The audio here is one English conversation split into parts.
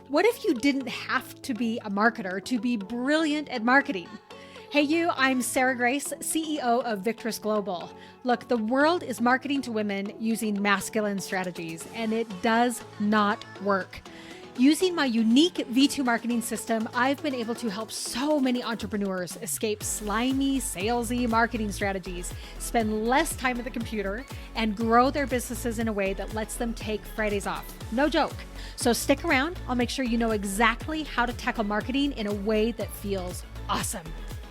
What if you didn't have to be a marketer to be brilliant at marketing? Hey, you, I'm Sarah Grace, CEO of Victress Global. Look, the world is marketing to women using masculine strategies, and it does not work. Using my unique V2 marketing system, I've been able to help so many entrepreneurs escape slimy, salesy marketing strategies, spend less time at the computer, and grow their businesses in a way that lets them take Fridays off. No joke. So stick around. I'll make sure you know exactly how to tackle marketing in a way that feels awesome.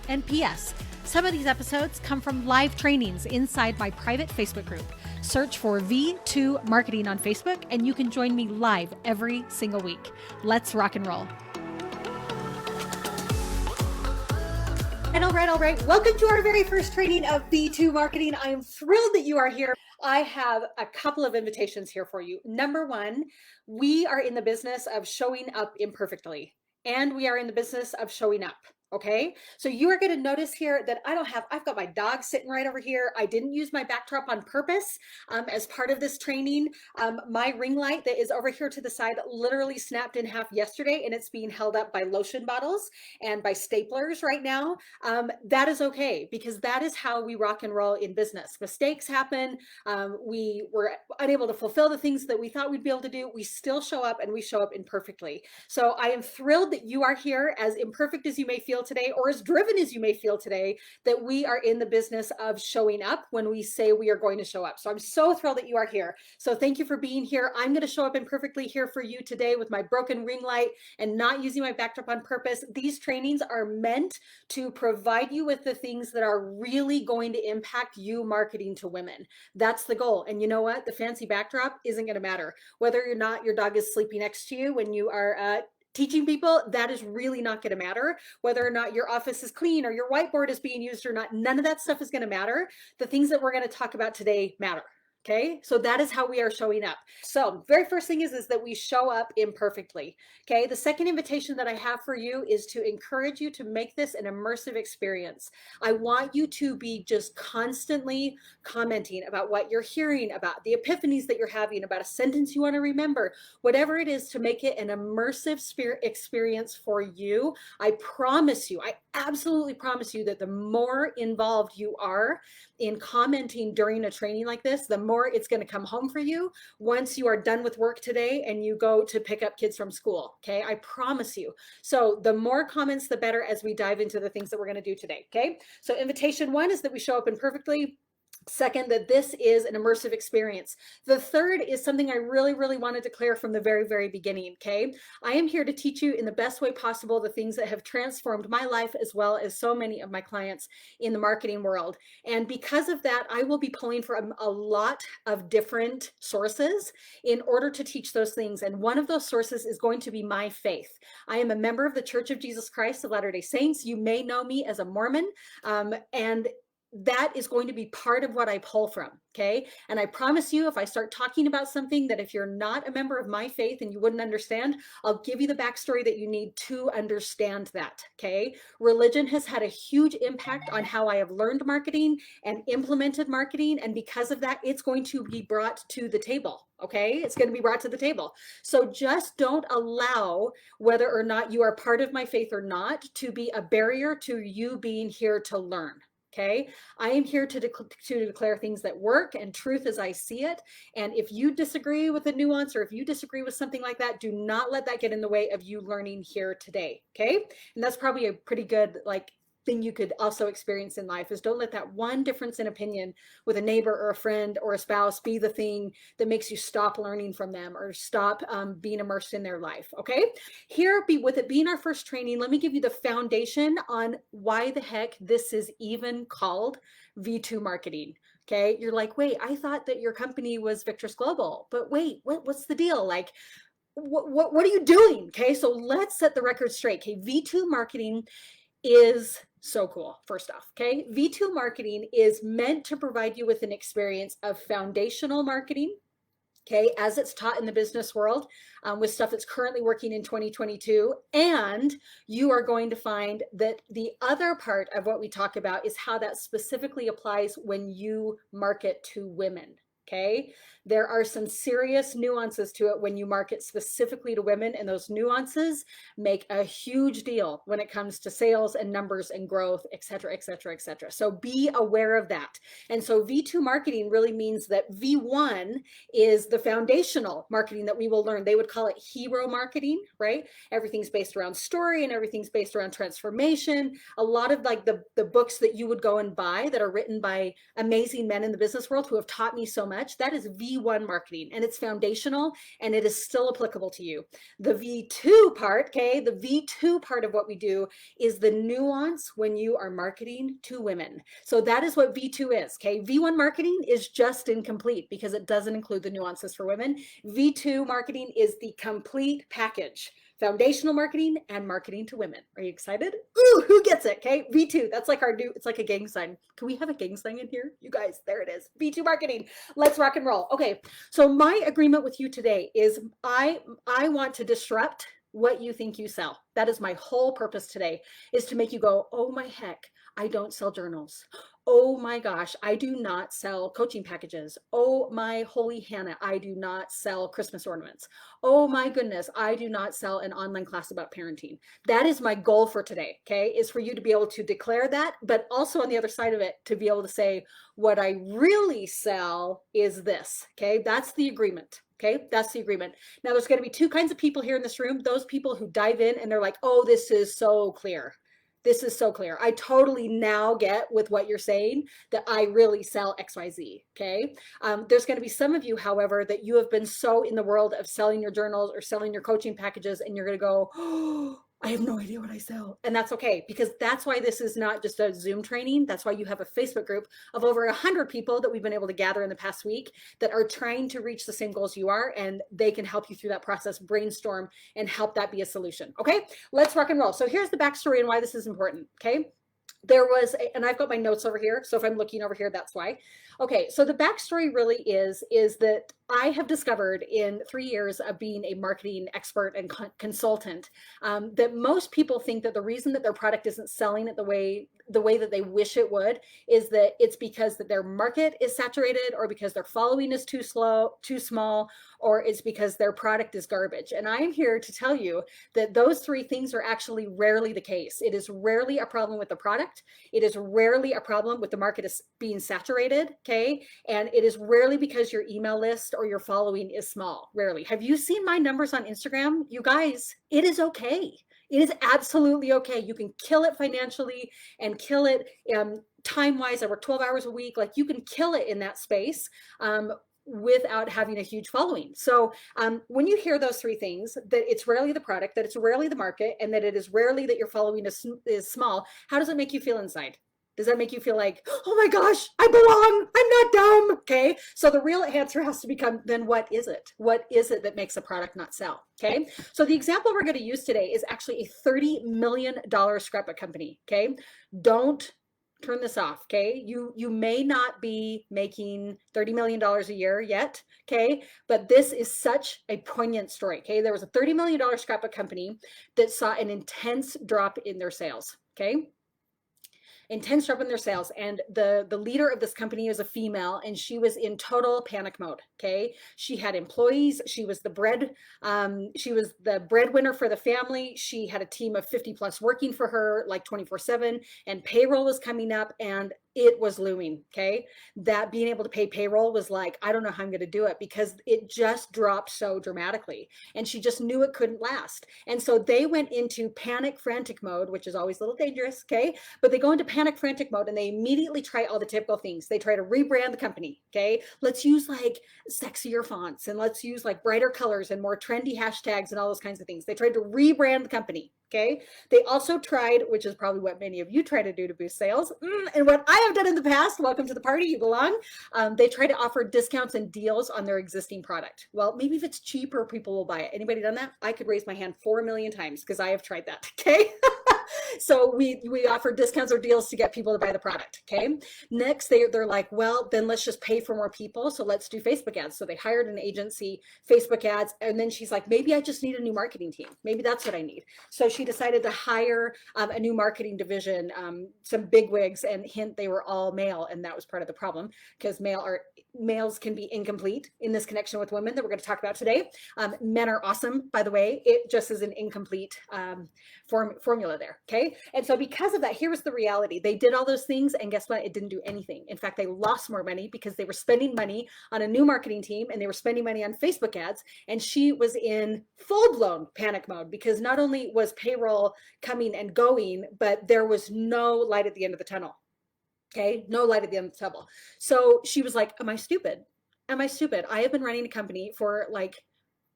And P.S. Some of these episodes come from live trainings inside my private Facebook group. Search for V2 Marketing on Facebook, and you can join me live every single week. Let's rock and roll. And all right. Welcome to our very first training of V2 Marketing. I am thrilled that you are here. I have a couple of invitations here for you. Number one, we are in the business of showing up imperfectly, and we are in the business of showing up. Okay, so you are going to notice here that I've got my dog sitting right over here. I didn't use my backdrop on purpose as part of this training. My ring light that is over here to the side literally snapped in half yesterday, and it's being held up by lotion bottles and by staplers right now. That is okay, because that is how we rock and roll in business. Mistakes happen. We were unable to fulfill the things that we thought we'd be able to do. We still show up, and we show up imperfectly. So I am thrilled that you are here, as imperfect as you may feel today, or as driven as you may feel today, that we are in the business of showing up when we say we are going to show up. So I'm so thrilled that you are here. So thank you for being here. I'm going to show up imperfectly here for you today with my broken ring light and not using my backdrop on purpose. These trainings are meant to provide you with the things that are really going to impact you marketing to women. That's the goal. And you know what? The fancy backdrop isn't going to matter. Whether or not your dog is sleeping next to you when you are teaching people, that is really not going to matter. Whether or not your office is clean or your whiteboard is being used or not, none of that stuff is going to matter. The things that we're going to talk about today matter. Okay, so that is how we are showing up. So very first thing is that we show up imperfectly. Okay, the second invitation that I have for you is to encourage you to make this an immersive experience. I want you to be just constantly commenting about what you're hearing, about the epiphanies that you're having, about a sentence you want to remember, whatever it is, to make it an immersive experience for you. I promise you, I absolutely promise you that the more involved you are in commenting during a training like this, the more it's going to come home for you once you are done with work today and you go to pick up kids from school. Okay, I promise you. So the more comments, the better, as we dive into the things that we're going to do today. Okay, so invitation one is that we show up imperfectly. Second, that this is an immersive experience. The third is something I really want to declare from the very beginning, okay? I am here to teach you in the best way possible the things that have transformed my life, as well as so many of my clients in the marketing world. And because of that, I will be pulling from a lot of different sources in order to teach those things. And one of those sources is going to be my faith. I am a member of the Church of Jesus Christ of Latter-day Saints. You may know me as a Mormon, and that is going to be part of what I pull from, okay? And I promise you, if I start talking about something that if you're not a member of my faith and you wouldn't understand, I'll give you the backstory that you need to understand that, okay? Religion has had a huge impact on how I have learned marketing and implemented marketing, and because of that, it's going to be brought to the table, okay? It's going to be brought to the table. So just don't allow whether or not you are part of my faith or not to be a barrier to you being here to learn. Okay, I am here to declare things that work and truth as I see it. And if you disagree with the nuance, or if you disagree with something like that, do not let that get in the way of you learning here today. Okay, and that's probably a pretty good thing you could also experience in life, is don't let that one difference in opinion with a neighbor or a friend or a spouse be the thing that makes you stop learning from them or stop being immersed in their life. Okay, here, with it being our first training, let me give you the foundation on why the heck this is even called V2 marketing. Okay, you're like, wait, I thought that your company was Victress Global, but wait, what's the deal? Like, what are you doing? Okay, so let's set the record straight. Okay, V2 marketing is so cool. First off, okay, V2 marketing is meant to provide you with an experience of foundational marketing, okay, as it's taught in the business world, with stuff that's currently working in 2022. And you are going to find that the other part of what we talk about is how that specifically applies when you market to women. Okay, There are some serious nuances to it when you market specifically to women, and those nuances make a huge deal when it comes to sales and numbers and growth, et cetera, et cetera, et cetera. So be aware of that. And so V2 marketing really means that V1 is the foundational marketing that we will learn. They would call it hero marketing, right? Everything's based around story and everything's based around transformation. A lot of like the books that you would go and buy that are written by amazing men in the business world who have taught me so much, that is V1 marketing, and it's foundational and it is still applicable to you. The V2 part, okay, the V2 part of what we do is the nuance when you are marketing to women. So that is what V2 is, okay? V1 marketing is just incomplete because it doesn't include the nuances for women. V2 marketing is the complete package. Foundational marketing and marketing to women. Are you excited? Ooh, who gets it? Okay, V2. That's like our new, it's like a gang sign. Can we have a gang sign in here? You guys, there it is. V2 marketing. Let's rock and roll. Okay, so my agreement with you today is I want to disrupt what you think you sell. That is my whole purpose today, is to make you go, oh my heck, I don't sell journals. Oh my gosh, I do not sell coaching packages. Oh my holy Hannah, I do not sell Christmas ornaments. Oh my goodness, I do not sell an online class about parenting. That is my goal for today, okay, is for you to be able to declare that, but also on the other side of it, to be able to say, what I really sell is this, okay? That's the agreement. Okay, that's the agreement. Now, there's going to be two kinds of people here in this room. Those people who dive in and they're like, oh, this is so clear. This is so clear. I totally now get with what you're saying that I really sell XYZ, okay? There's going to be some of you, however, that you have been so in the world of selling your journals or selling your coaching packages, and you're going to go, oh, I have no idea what I sell. And that's okay, because that's why this is not just a Zoom training. That's why you have a Facebook group of over 100 people that we've been able to gather in the past week that are trying to reach the same goals you are, and they can help you through that process, brainstorm, and help that be a solution. Okay, let's rock and roll. So here's the backstory and why this is important, okay? There was, and I've got my notes over here, so if I'm looking over here, that's why. Okay, so the backstory really is that I have discovered in 3 years of being a marketing expert and consultant that most people think that the reason that their product isn't selling it the way that they wish it would is that it's because that their market is saturated, or because their following is too small, or it's because their product is garbage. And I am here to tell you that those three things are actually rarely the case. It is rarely a problem with the product. It is rarely a problem with the market is being saturated, okay? And it is rarely because your email list or your following is small, rarely. Have you seen my numbers on Instagram? You guys, it is okay. It is absolutely okay. You can kill it financially and kill it time-wise. I work 12 hours a week. Like, you can kill it in that space without having a huge following. So when you hear those three things, that it's rarely the product, that it's rarely the market, and that it is rarely that your following is small, how does it make you feel inside? Does that make you feel like, oh my gosh, I belong, I'm not dumb, okay? So the real answer has to become, then what is it? What is it that makes a product not sell, okay? So the example we're gonna use today is actually a $30 million scrapbook company, okay? Don't turn this off, okay? You may not be making $30 million a year yet, okay? But this is such a poignant story, okay? There was a $30 million scrapbook company that saw an intense drop in their sales, okay? Intense drop in their sales, and the leader of this company is a female, and she was in total panic mode, okay? She had employees, she was the breadwinner for the family. She had a team of 50 plus working for her like 24/7, and payroll was coming up, and it was looming, okay? That being able to pay payroll was like, I don't know how I'm going to do it, because it just dropped so dramatically, and she just knew it couldn't last. And so they went into panic frantic mode, which is always a little dangerous, okay? But they go into panic frantic mode, and they immediately try all the typical things. They try to rebrand the company, okay? Let's use like sexier fonts, and let's use like brighter colors and more trendy hashtags and all those kinds of things. They tried to rebrand the company. Okay. They also tried, which is probably what many of you try to do to boost sales, and what I have done in the past, welcome to the party, you belong. They try to offer discounts and deals on their existing product. Well, maybe if it's cheaper, people will buy it. Anybody done that? I could raise my hand 4 million times because I have tried that. Okay. So we offer discounts or deals to get people to buy the product, okay? Next, they're like, well, then let's just pay for more people, so let's do Facebook ads. So they hired an agency, Facebook ads, and then she's like, maybe I just need a new marketing team. Maybe that's what I need. So she decided to hire a new marketing division, some bigwigs, and hint, they were all male, and that was part of the problem, because males can be incomplete in this connection with women that we're going to talk about today. Men are awesome, by the way. It just is an incomplete formula there, okay? And so because of that, here was the reality. They did all those things, and guess what? It didn't do anything. In fact, they lost more money because they were spending money on a new marketing team, and they were spending money on Facebook ads, and she was in full-blown panic mode because not only was payroll coming and going, but there was no light at the end of the tunnel. Okay, no light at the end of the tunnel. So she was like, am I stupid? Am I stupid? I have been running a company for like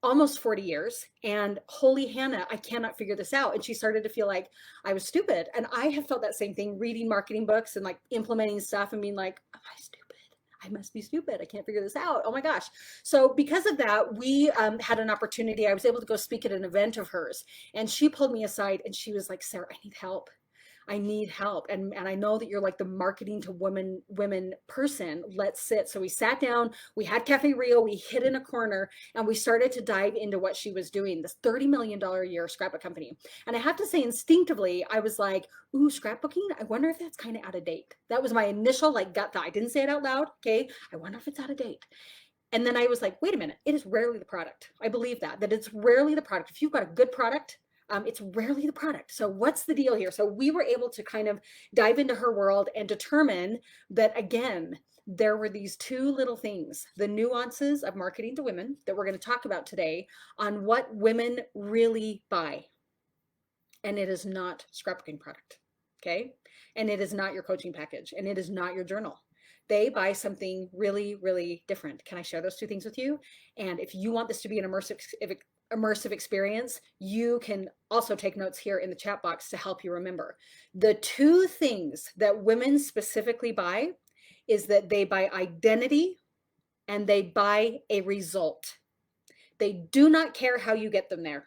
almost 40 years, and holy Hannah, I cannot figure this out. And she started to feel like I was stupid. And I have felt that same thing, reading marketing books and like implementing stuff and being like, am I stupid? I must be stupid. I can't figure this out. Oh my gosh. So because of that, we had an opportunity. I was able to go speak at an event of hers, and she pulled me aside and she was like, Sarah, I need help. I need help. And I know that you're like the marketing to women person. Let's sit. So we sat down, we had Cafe Rio, we hid in a corner, and we started to dive into what she was doing, this $30 million a year scrapbook company. And I have to say, instinctively, I was like, ooh, scrapbooking? I wonder if that's kind of out of date. That was my initial like gut thought. I didn't say it out loud. Okay. I wonder if it's out of date. And then I was like, wait a minute, it is rarely the product. I believe that it's rarely the product. If you've got a good product, it's rarely the product. So what's the deal here? So we were able to kind of dive into her world and determine that, again, there were these two little things, the nuances of marketing to women that we're going to talk about today on what women really buy. And it is not scrapbooking product, okay? And it is not your coaching package, and it is not your journal. They buy something really, really different. Can I share those two things with you? And if you want this to be an immersive experience, you can also take notes here in the chat box to help you remember. The two things that women specifically buy is that they buy identity and they buy a result. They do not care how you get them there.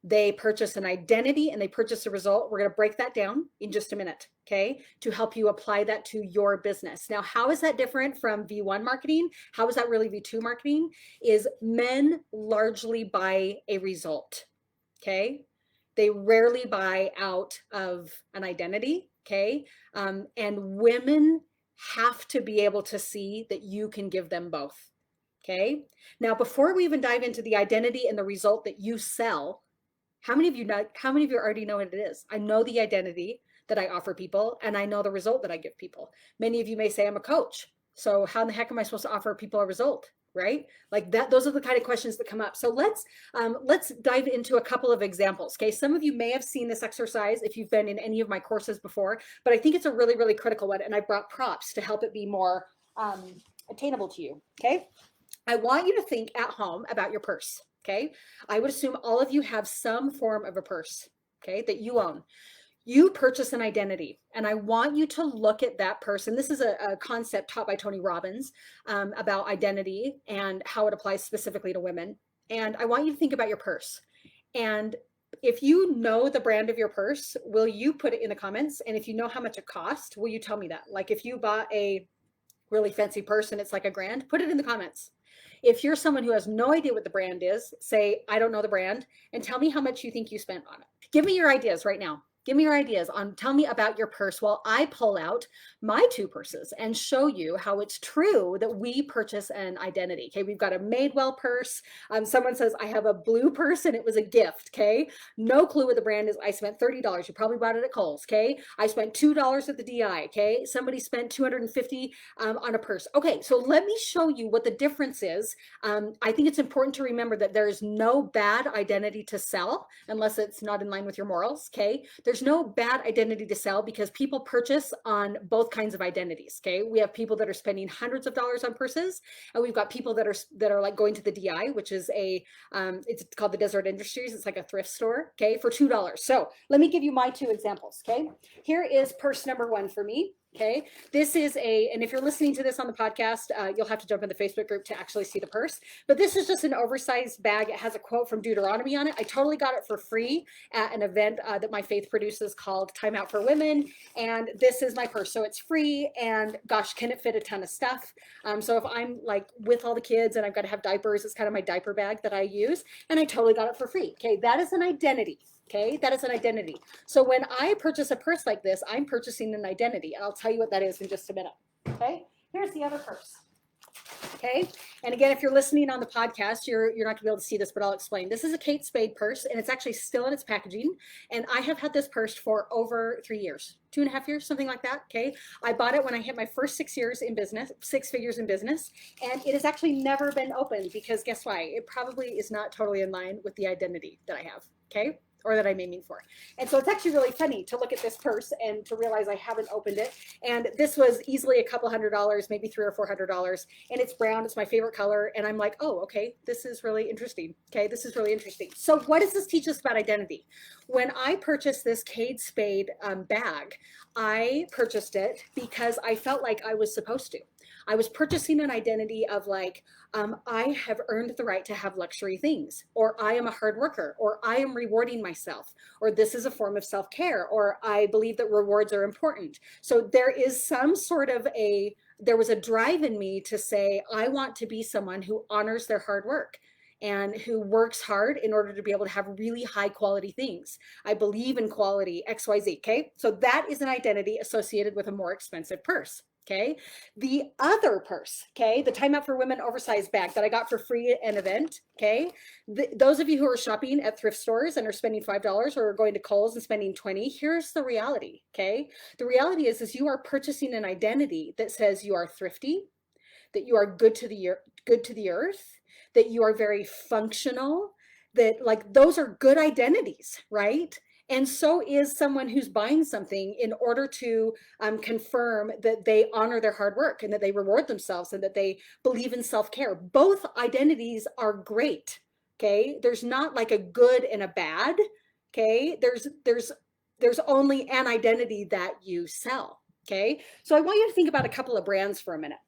They purchase an identity and they purchase a result. We're going to break that down in just a minute, okay, to help you apply that to your business. Now, how is that different from V1 marketing? How is that really V2 marketing? Is men largely buy a result, okay? They rarely buy out of an identity, okay? And women have to be able to see that you can give them both, okay? Now, before we even dive into the identity and the result that you sell, how many of you already know what it is? I know the identity that I offer people, and I know the result that I give people. Many of you may say I'm a coach. So how in the heck am I supposed to offer people a result, right? Like that, those are the kind of questions that come up. So let's dive into a couple of examples. Okay. Some of you may have seen this exercise if you've been in any of my courses before, but I think it's a really, really critical one. And I brought props to help it be more attainable to you. Okay. I want you to think at home about your purse. Okay. I would assume all of you have some form of a purse, okay, that you own. You purchase an identity, and I want you to look at that person. This is a concept taught by Tony Robbins about identity and how it applies specifically to women. And I want you to think about your purse. And if you know the brand of your purse, will you put it in the comments? And if you know how much it cost, will you tell me that? Like if you bought a really fancy purse and it's like $1,000, put it in the comments. If you're someone who has no idea what the brand is, say, I don't know the brand, and tell me how much you think you spent on it. Give me your ideas right now. Give me your ideas on, tell me about your purse while I pull out my two purses and show you how it's true that we purchase an identity. Okay, we've got a Madewell purse. Someone says, I have a blue purse and it was a gift. Okay, no clue what the brand is. I spent $30. You probably bought it at Kohl's. Okay, I spent $2 at the DI. Okay, somebody spent $250 on a purse. Okay, so let me show you what the difference is. I think it's important to remember that there is no bad identity to sell unless it's not in line with your morals. Okay, there's no bad identity to sell because people purchase on both kinds of identities. Okay, we have people that are spending hundreds of dollars on purses, and we've got people that are like going to the DI, which is it's called the Desert Industries. It's like a thrift store. Okay, for $2. So let me give you my two examples. Okay, here is purse number one for me. Okay, this is and if you're listening to this on the podcast, you'll have to jump in the Facebook group to actually see the purse. But this is just an oversized bag. It has a quote from Deuteronomy on it. I totally got it for free at an event that my faith produces called Time Out for Women. And this is my purse. So it's free, and gosh, can it fit a ton of stuff? So if I'm like with all the kids and I've got to have diapers, it's kind of my diaper bag that I use. And I totally got it for free. Okay, that is an identity. Okay, that is an identity. So when I purchase a purse like this, I'm purchasing an identity, and I'll tell you what that is in just a minute. Okay, here's the other purse. Okay. And again, if you're listening on the podcast, you're not gonna be able to see this, but I'll explain. This is a Kate Spade purse, and it's actually still in its packaging. And I have had this purse for over 3 years, 2.5 years, something like that. Okay. I bought it when I hit my first 6 years in business, 6 figures in business, and it has actually never been opened because guess why? It probably is not totally in line with the identity that I have. Okay. Or that I'm aiming for. And so it's actually really funny to look at this purse and to realize I haven't opened it. And this was easily a couple $100, maybe $300 or $400. And it's brown, it's my favorite color. And I'm like, oh, okay, this is really interesting. Okay, this is really interesting. So what does this teach us about identity? When I purchased this Kate Spade bag, I purchased it because I felt like I was supposed to. I was purchasing an identity of like, I have earned the right to have luxury things, or I am a hard worker, or I am rewarding myself, or this is a form of self-care, or I believe that rewards are important. So there is some sort of there was a drive in me to say, I want to be someone who honors their hard work and who works hard in order to be able to have really high quality things. I believe in quality, XYZ, okay? So that is an identity associated with a more expensive purse. Okay. The other purse, okay, the Time Out for Women oversized bag that I got for free at an event, okay, those of you who are shopping at thrift stores and are spending $5 or are going to Kohl's and spending 20, here's the reality, okay? The reality is you are purchasing an identity that says you are thrifty, that you are good to the earth, that you are very functional, that like those are good identities, right? And so is someone who's buying something in order to confirm that they honor their hard work and that they reward themselves and that they believe in self-care. Both identities are great, okay? There's not like a good and a bad, okay? There's only an identity that you sell, okay? So I want you to think about a couple of brands for a minute.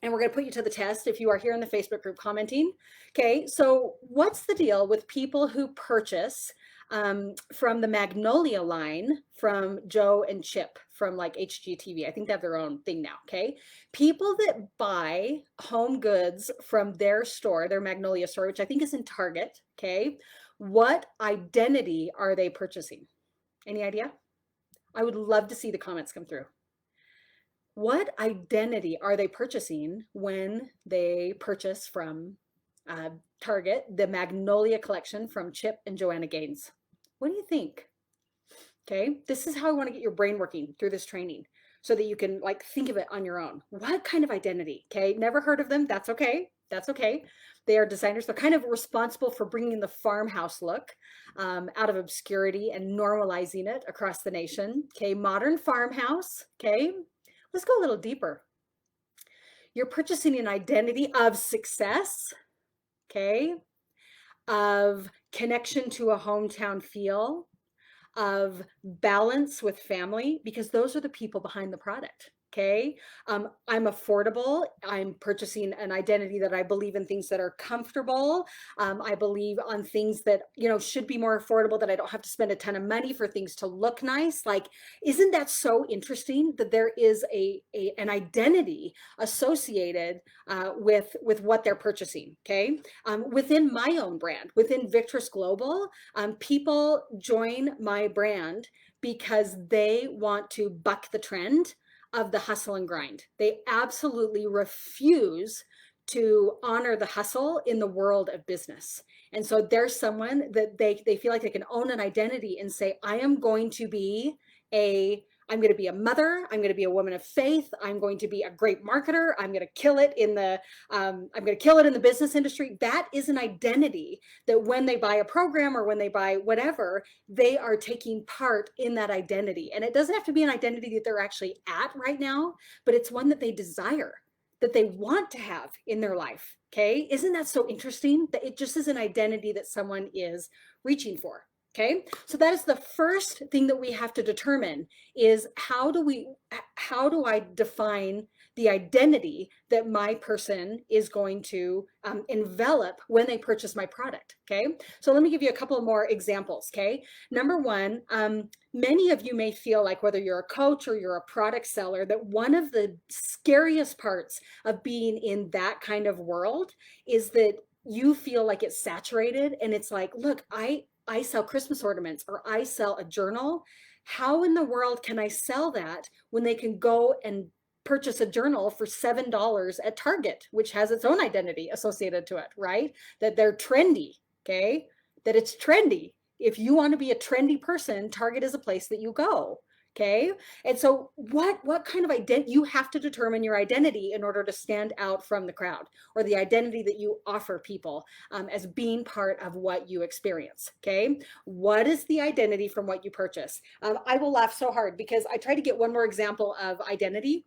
And we're going to put you to the test if you are here in the Facebook group commenting. Okay, so what's the deal with people who purchase from the Magnolia line from Joe and Chip from like HGTV? I think they have their own thing now, okay? People that buy home goods from their store, their Magnolia store, which I think is in Target, okay? What identity are they purchasing? Any idea? I would love to see the comments come through. What identity are they purchasing when they purchase from Target, the Magnolia collection from Chip and Joanna Gaines? What do you think? Okay, this is how I want to get your brain working through this training so that you can like think of it on your own. What kind of identity? Okay, never heard of them. That's okay. That's okay. They are designers. They're kind of responsible for bringing the farmhouse look out of obscurity and normalizing it across the nation. Okay, modern farmhouse. Okay. Let's go a little deeper. You're purchasing an identity of success, okay, of connection to a hometown feel, of balance with family, because those are the people behind the product. Okay. I'm affordable. I'm purchasing an identity that I believe in things that are comfortable. I believe on things that, you know, should be more affordable, that I don't have to spend a ton of money for things to look nice. Like, isn't that so interesting that there is an identity associated with what they're purchasing? Okay. Within my own brand, within Victress Global, people join my brand because they want to buck the trend of the hustle and grind. They absolutely refuse to honor the hustle in the world of business. And so there's someone that they feel like they can own an identity and say, I am going to be I'm going to be a mother. I'm going to be a woman of faith. I'm going to be a great marketer. I'm going to kill it in the business industry. That is an identity that when they buy a program or when they buy whatever, they are taking part in that identity. And it doesn't have to be an identity that they're actually at right now, but it's one that they desire, that they want to have in their life. Okay. Isn't that so interesting that it just is an identity that someone is reaching for? Okay, so that is the first thing that we have to determine is how do I define the identity that my person is going to envelop when they purchase my product? Okay, so let me give you a couple of more examples. Okay, number one, many of you may feel like whether you're a coach or you're a product seller, that one of the scariest parts of being in that kind of world is that you feel like it's saturated and it's like, look, I sell Christmas ornaments or I sell a journal. How in the world can I sell that when they can go and purchase a journal for $7 at Target, which has its own identity associated to it, right? That they're trendy, okay? That it's trendy. If you want to be a trendy person, Target is a place that you go. Okay. And so what kind of identity, you have to determine your identity in order to stand out from the crowd, or the identity that you offer people as being part of what you experience. Okay. What is the identity from what you purchase? I will laugh so hard because I try to get one more example of identity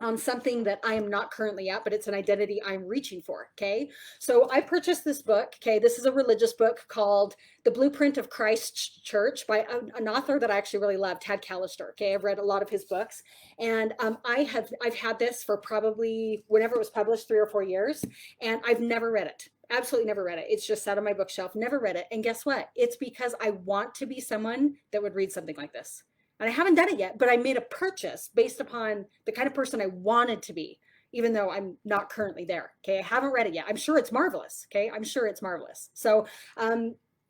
on something that I am not currently at, but it's an identity I'm reaching for. Okay. So I purchased this book. Okay. This is a religious book called The Blueprint of Christ's Church by an author that I actually really love, Tad Callister. Okay. I've read a lot of his books, and I've had this for probably whenever it was published, 3 or 4 years, and I've never read it. Absolutely never read it. It's just sat on my bookshelf, never read it. And guess what? It's because I want to be someone that would read something like this. And I haven't done it yet, but I made a purchase based upon the kind of person I wanted to be, even though I'm not currently there. Okay. I haven't read it yet. I'm sure it's marvelous. Okay. I'm sure it's marvelous. So,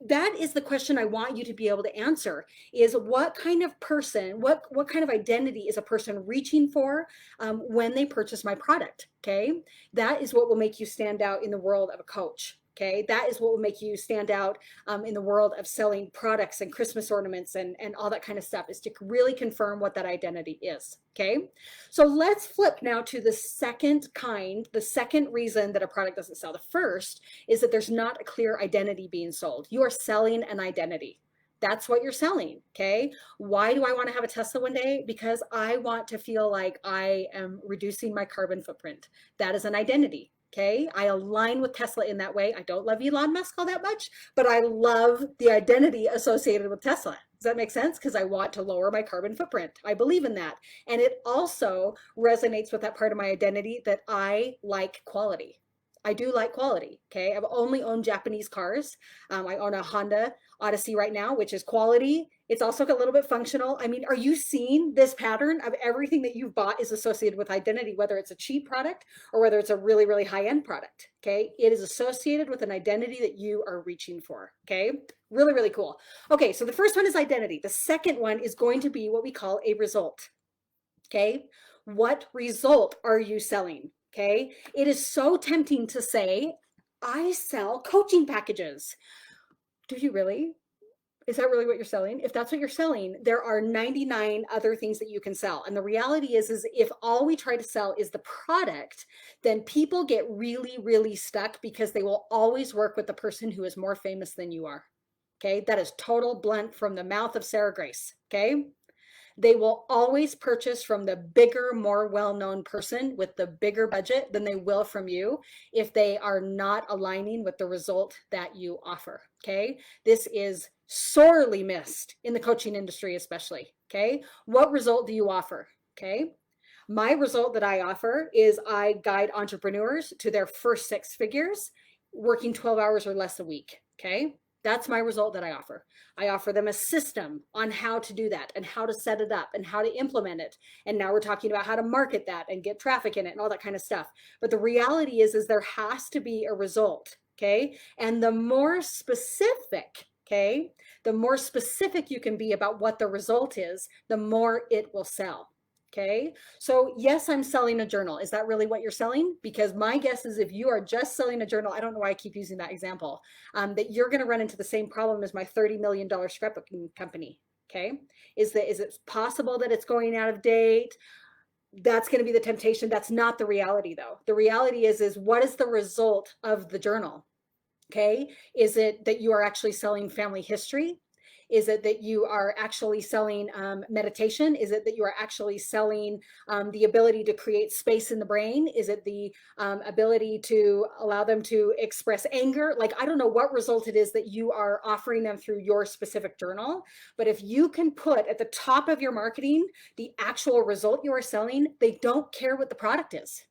that is the question I want you to be able to answer, is what kind of person, what kind of identity is a person reaching for when they purchase my product? Okay. That is what will make you stand out in the world of a coach. Okay, that is what will make you stand out in the world of selling products and Christmas ornaments and all that kind of stuff, is to really confirm what that identity is. Okay, so let's flip now to the second reason that a product doesn't sell. The first is that there's not a clear identity being sold. You are selling an identity. That's what you're selling. Okay. Why do I want to have a Tesla one day? Because I want to feel like I am reducing my carbon footprint. That is an identity. Okay, I align with Tesla in that way. I don't love Elon Musk all that much, but I love the identity associated with Tesla. Does that make sense? Because I want to lower my carbon footprint. I believe in that. And it also resonates with that part of my identity that I like quality. I do like quality. Okay, I've only owned Japanese cars. I own a Honda Odyssey right now, which is quality. It's also a little bit functional. I mean, are you seeing this pattern of everything that you've bought is associated with identity, whether it's a cheap product or whether it's a really, really high-end product? Okay, it is associated with an identity that you are reaching for. Okay, really, really cool. Okay, so the first one is identity. The second one is going to be what we call a result. Okay, what result are you selling? Okay, it is so tempting to say, I sell coaching packages. Do you really? Is that really what you're selling? If that's what you're selling, there are 99 other things that you can sell. And the reality is if all we try to sell is the product, then people get really, really stuck because they will always work with the person who is more famous than you are. Okay, that is total blunt from the mouth of Sarah Grace. Okay. They will always purchase from the bigger, more well-known person with the bigger budget than they will from you if they are not aligning with the result that you offer. Okay. This is sorely missed in the coaching industry, especially. Okay. What result do you offer? Okay. My result that I offer is I guide entrepreneurs to their first 6 figures, working 12 hours or less a week. Okay. That's my result that I offer. I offer them a system on how to do that and how to set it up and how to implement it. And now we're talking about how to market that and get traffic in it and all that kind of stuff. But the reality is there has to be a result. Okay. And the more specific, okay, the more specific you can be about what the result is, the more it will sell. Okay, so yes, I'm selling a journal. Is that really what you're selling? Because my guess is if you are just selling a journal, I don't know why I keep using that example, that you're going to run into the same problem as my $30 million scrapbooking company. Okay, is it possible that it's going out of date? That's going to be the temptation. That's not the reality, though. The reality is what is the result of the journal? Okay, is it that you are actually selling family history? Is it that you are actually selling meditation? Is it that you are actually selling the ability to create space in the brain? Is it the ability to allow them to express anger? Like, I don't know what result it is that you are offering them through your specific journal, but if you can put at the top of your marketing the actual result you are selling, they don't care what the product is.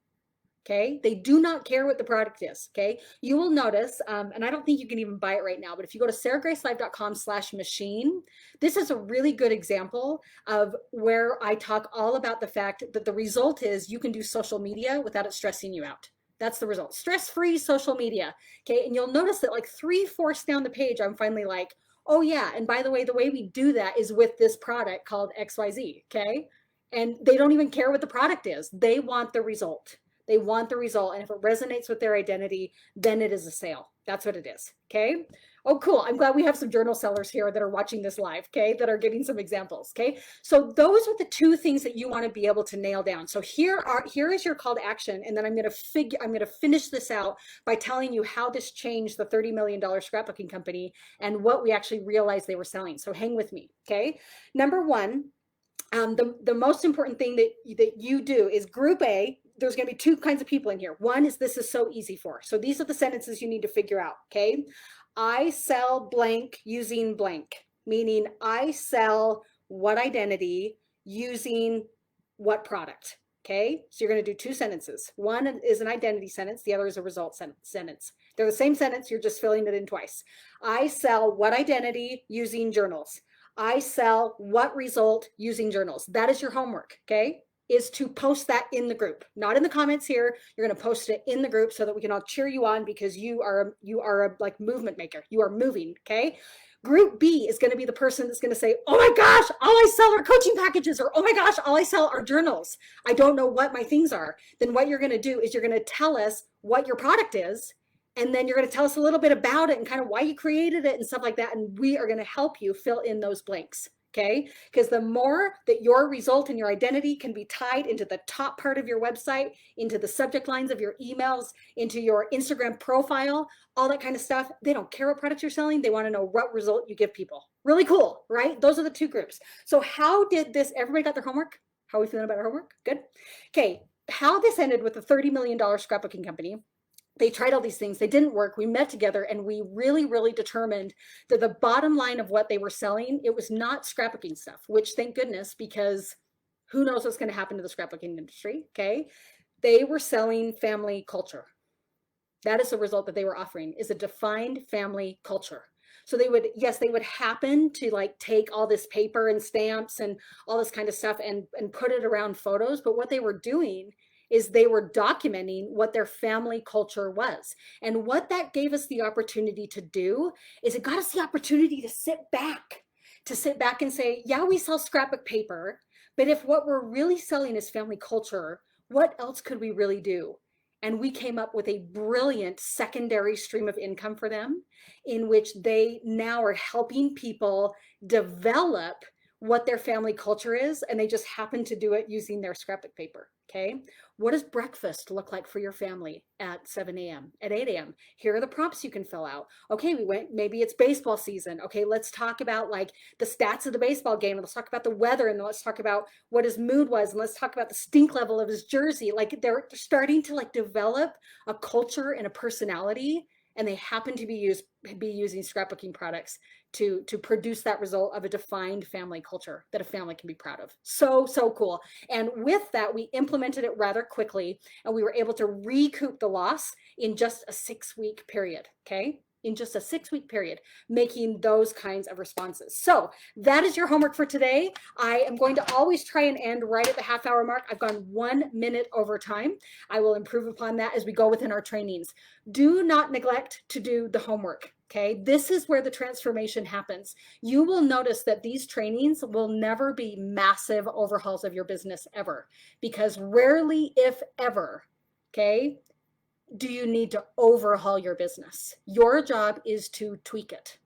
Okay, they do not care what the product is. Okay, you will notice, and I don't think you can even buy it right now, but if you go to sarahgracelive.com/machine, this is a really good example of where I talk all about the fact that the result is you can do social media without it stressing you out. That's the result. Stress-free social media. Okay, and you'll notice that like 3/4 down the page, I'm finally like, oh yeah, and by the way we do that is with this product called XYZ. Okay. And they don't even care what the product is. They want the result. They want the result. And if it resonates with their identity, then it is a sale. That's what it is. Okay. Oh, cool. I'm glad we have some journal sellers here that are watching this live, okay, that are giving some examples. Okay. So those are the two things that you want to be able to nail down. So here is your call to action. And then I'm going to finish this out by telling you how this changed the $30 million scrapbooking company and what we actually realized they were selling. So hang with me. Okay. Number one, the most important thing that you do is group A. There's going to be two kinds of people in here. One is this is so easy for. So these are the sentences you need to figure out. Okay. I sell blank using blank, meaning I sell what identity using what product. Okay. So you're going to do two sentences. One is an identity sentence. The other is a result sentence. They're the same sentence. You're just filling it in twice. I sell what identity using journals. I sell what result using journals. That is your homework, okay? Is to post that in the group, not in the comments here. You're going to post it in the group so that we can all cheer you on because you are a like movement maker. You are moving, okay? Group B is going to be the person that's going to say, oh my gosh, all I sell are coaching packages, or oh my gosh, all I sell are journals. I don't know what my things are. Then what you're going to do is you're going to tell us what your product is. And then you're going to tell us a little bit about it and kind of why you created it and stuff like that. And we are going to help you fill in those blanks. Okay. Because the more that your result and your identity can be tied into the top part of your website, into the subject lines of your emails, into your Instagram profile, all that kind of stuff, they don't care what products you're selling. They want to know what result you give people. Really cool, right? Those are the two groups. So how did this, everybody got their homework? How are we feeling about our homework? Good. Okay. How this ended with the $30 million scrapbooking company. They tried all these things. They didn't work. We met together and we really, really determined that the bottom line of what they were selling, it was not scrapbooking stuff, which thank goodness, because who knows what's going to happen to the scrapbooking industry. Okay. They were selling family culture. That is the result that they were offering, is a defined family culture. So they would, yes, they would happen to like take all this paper and stamps and all this kind of stuff and put it around photos. But what they were doing is they were documenting what their family culture was. And what that gave us the opportunity to do is it got us the opportunity to sit back and say, yeah, we sell scrapbook paper, but if what we're really selling is family culture, what else could we really do? And we came up with a brilliant secondary stream of income for them, in which they now are helping people develop what their family culture is, and they just happen to do it using their scrapbook paper. Okay. What does breakfast look like for your family at 7 a.m., at 8 a.m.? Here are the prompts you can fill out. Okay, maybe it's baseball season. Okay, let's talk about like the stats of the baseball game, and let's talk about the weather, and let's talk about what his mood was, and let's talk about the stink level of his jersey. Like they're starting to like develop a culture and a personality, and they happen to be using scrapbooking products to produce that result of a defined family culture that a family can be proud of. So cool. And with that, we implemented it rather quickly, and we were able to recoup the loss in just a 6-week period. Okay. In just a 6-week period, making those kinds of responses. So that is your homework for today. I am going to always try and end right at the half-hour mark. I've gone 1 minute over time. I will improve upon that as we go within our trainings. Do not neglect to do the homework. Okay, this is where the transformation happens. You will notice that these trainings will never be massive overhauls of your business ever, because rarely, if ever, okay, do you need to overhaul your business. Your job is to tweak it.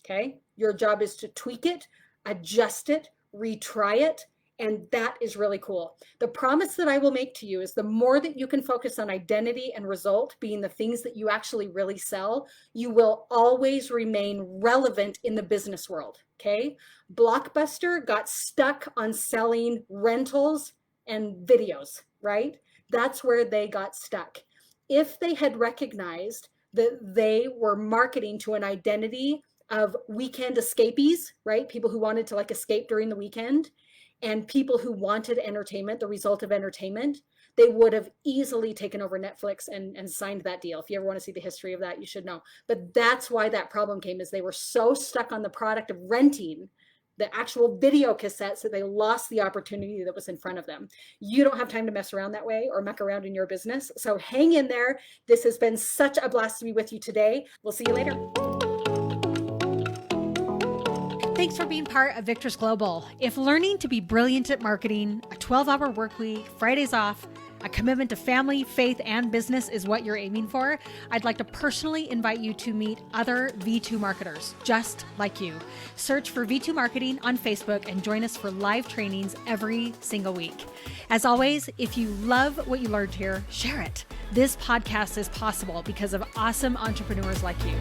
Okay, your job is to tweak it, adjust it, retry it. And that is really cool. The promise that I will make to you is the more that you can focus on identity and result being the things that you actually really sell, you will always remain relevant in the business world. Okay. Blockbuster got stuck on selling rentals and videos, right? That's where they got stuck. If they had recognized that they were marketing to an identity of weekend escapees, right? People who wanted to like escape during the weekend, and people who wanted entertainment, the result of entertainment, they would have easily taken over Netflix and signed that deal. If you ever want to see the history of that, you should know. But that's why that problem came, is they were so stuck on the product of renting the actual video cassettes that they lost the opportunity that was in front of them. You don't have time to mess around that way or muck around in your business. So hang in there. This has been such a blast to be with you today. We'll see you later. Thanks for being part of Victress Global. If learning to be brilliant at marketing, a 12-hour work week, Fridays off, a commitment to family, faith, and business is what you're aiming for, I'd like to personally invite you to meet other V2 marketers just like you. Search for V2 Marketing on Facebook and join us for live trainings every single week. As always, if you love what you learned here, share it. This podcast is possible because of awesome entrepreneurs like you.